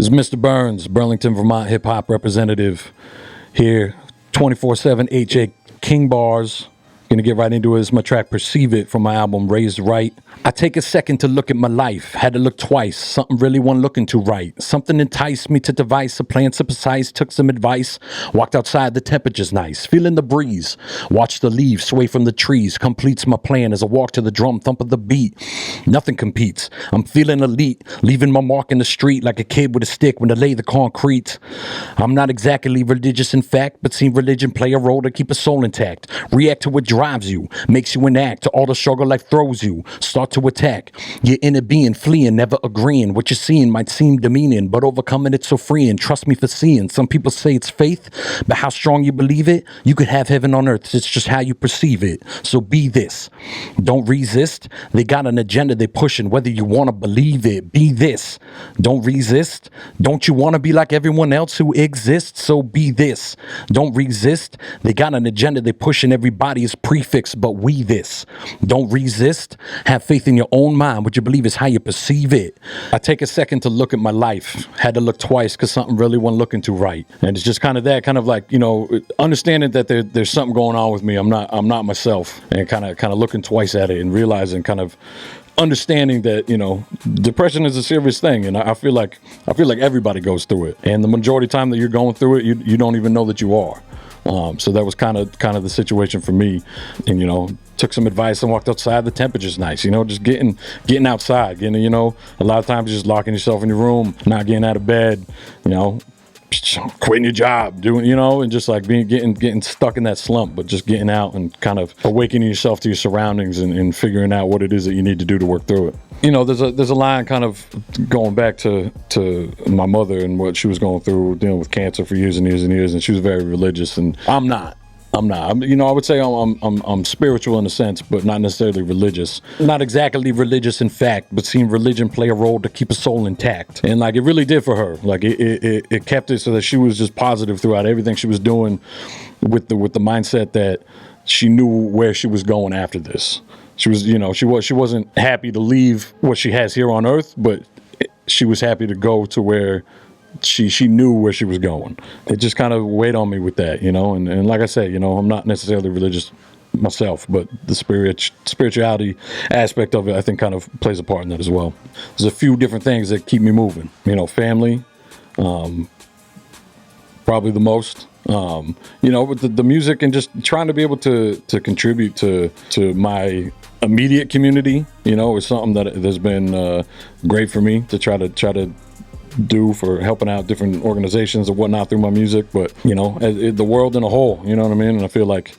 This is Mr. Burns, Burlington, Vermont hip hop representative here, 24/7 HA King Bars. Gonna get right into it. It's my track Perceive It from my album Raised Right. I take a second to look at my life. Had to look twice. Something really wasn't looking too right. Something enticed me to devise a plan to precise. Took some advice. Walked outside, the temperature's nice. Feeling the breeze. Watch the leaves sway from the trees. Completes my plan as I walk to the drum, thump of the beat. Nothing competes. I'm feeling elite. Leaving my mark in the street like a kid with a stick when to lay the concrete. I'm not exactly religious in fact, but seen religion play a role to keep a soul intact. React to what drives you, makes you enact to all the struggle life throws you. Start to attack your inner being, fleeing, never agreeing. What you're seeing might seem demeaning, but overcoming it's so freeing. Trust me for seeing. Some people say it's faith, but how strong you believe it, you could have heaven on earth. It's just how you perceive it. So be this. Don't resist. They got an agenda they pushing, whether you want to believe it. Be this. Don't resist. Don't you want to be like everyone else who exists? So be this. Don't resist. They got an agenda they pushing. Everybody is prefix, but we this. Don't resist. Have faith in your own mind. What you believe is how you perceive it. I take a second to look at my life. Had to look twice because something really wasn't looking too right. And it's just kind of that, kind of like, you know, understanding that there's something going on with me. I'm not myself, and kind of looking twice at it and realizing, kind of understanding that, you know, depression is a serious thing, and I feel like everybody goes through it, and the majority of the time that you're going through it, you don't even know that you are. So that was kind of the situation for me, and, you know, took some advice and walked outside. The temperature's nice, you know, just getting outside, you know, a lot of times just locking yourself in your room, not getting out of bed, you know, quitting your job, doing, you know, and just like getting stuck in that slump, but just getting out and kind of awakening yourself to your surroundings and figuring out what it is that you need to do to work through it. You know, there's a line kind of going back to my mother and what she was going through, dealing with cancer for years and years and years, and she was very religious, and I'm not. You know, I would say I'm spiritual in a sense, but not necessarily religious. Not exactly religious in fact, but seen religion play a role to keep a soul intact. And like, it really did for her. Like it kept it so that she was just positive throughout everything she was doing, with the mindset that she knew where she was going after this. She was, you know, she wasn't happy to leave what she has here on earth, but she was happy to go to where she knew where she was going. It just kind of weighed on me with that, you know, and like I said, you know, I'm not necessarily religious myself, but the spirituality aspect of it, I think, kind of plays a part in that as well. There's a few different things that keep me moving, you know, family, probably the most, you know, with the music, and just trying to be able to contribute to my immediate community, you know, is something that has been great for me to try to do, for helping out different organizations and whatnot through my music. But, you know, the world in a whole, you know what I mean? And I feel like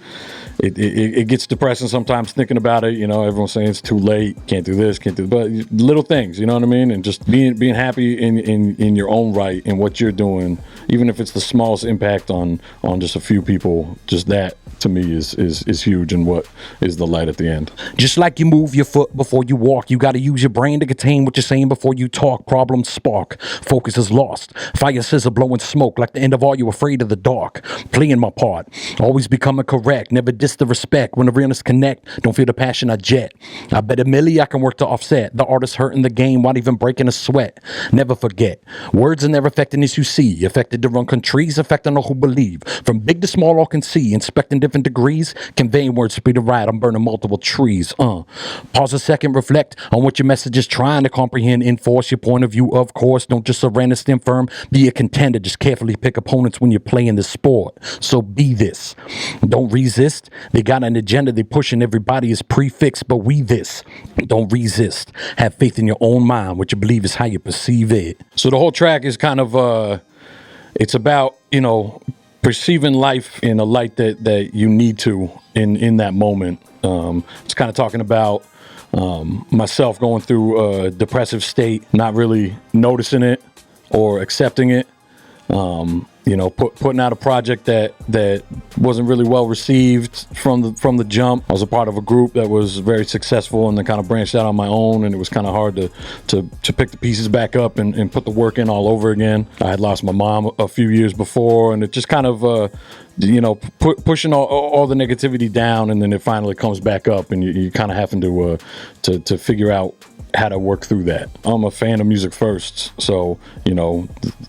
it gets depressing sometimes thinking about it. You know, everyone's saying it's too late, can't do this, can't do, but little things, you know what I mean? And just being happy in your own right and what you're doing, even if it's the smallest impact on just a few people, just that to me is huge, and what is the light at the end. Just like you move your foot before you walk, you got to use your brain to contain what you're saying before you talk. Problems spark, focus is lost, fire scissor blowing smoke like the end of Are You Afraid of the Dark? Playing my part, always becoming correct, never diss the respect. When the realness connect, don't feel the passion I jet. I bet a milli I can work to offset the artist hurting the game while even breaking a sweat. Never forget, words are never affecting as you see, affected to run countries, affecting all who believe. From big to small, all can see, inspecting different degrees, conveying words speed of ride. I'm burning multiple trees. Pause a second, reflect on what your message is trying to comprehend, enforce your point of view, of course. Don't just surrender, stand firm, be a contender. Just carefully pick opponents when you're playing the sport. So be this. Don't resist. They got an agenda they pushing. Everybody is prefixed, but we this. Don't resist. Have faith in your own mind. What you believe is how you perceive it. So the whole track is kind of it's about, you know, perceiving life in a light that you need to in that moment. It's kind of talking about myself going through a depressive state, not really noticing it or accepting it. You know, putting out a project that wasn't really well received from the jump. I was a part of a group that was very successful, and then kind of branched out on my own, and it was kind of hard to pick the pieces back up and put the work in all over again. I had lost my mom a few years before, and it just kind of you know, pushing all the negativity down, and then it finally comes back up, and you kind of having to figure out how to work through that. I'm a fan of music first, so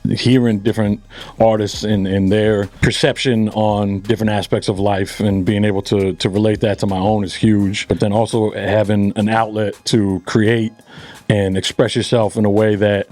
hearing different artists and their perception on different aspects of life and being able to relate that to my own is huge. But then also having an outlet to create and express yourself in a way that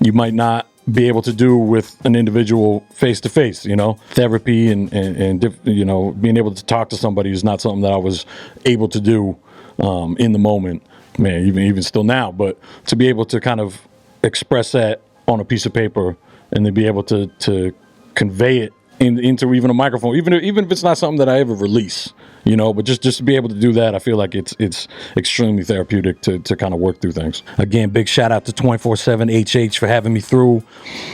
you might not be able to do with an individual face to face. Therapy and being able to talk to somebody is not something that I was able to do in the moment, man, even still now. But to be able to kind of express that on a piece of paper and then be able to convey it into even a microphone, even if it's not something that I ever release, but just to be able to do that, I feel like it's extremely therapeutic to kind of work through things. Again, big shout out to 24/7 HH for having me through.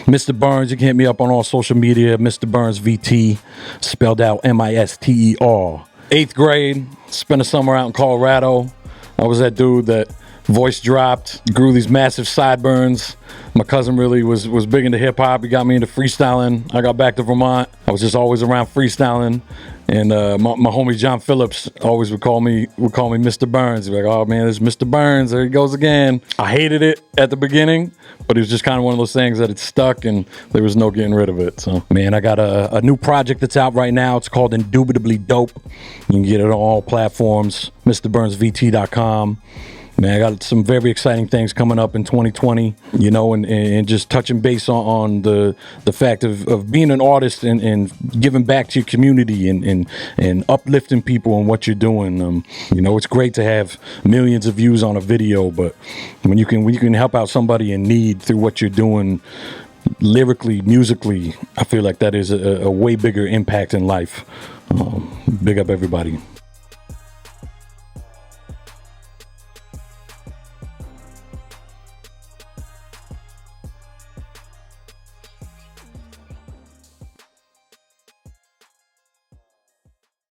Mr. Burns, you can hit me up on all social media, Mr. Burns VT, spelled out MISTER. 8th grade, spent a summer out in Colorado. I was that dude that voice dropped, grew these massive sideburns. My cousin really was big into hip hop. He got me into freestyling. I got back to Vermont. I was just always around freestyling. And my homie John Phillips always would call me Mr. Burns. He'd be like, "Oh man, this is Mr. Burns. There he goes again." I hated it at the beginning, but it was just kind of one of those things that it stuck and there was no getting rid of it. So man, I got a new project that's out right now. It's called Indubitably Dope. You can get it on all platforms, MrBurnsVT.com. Man, I got some very exciting things coming up in 2020, and just touching base on the fact of being an artist and giving back to your community and uplifting people in what you're doing. It's great to have millions of views on a video, but when you can help out somebody in need through what you're doing, lyrically, musically, I feel like that is a way bigger impact in life. Big up everybody.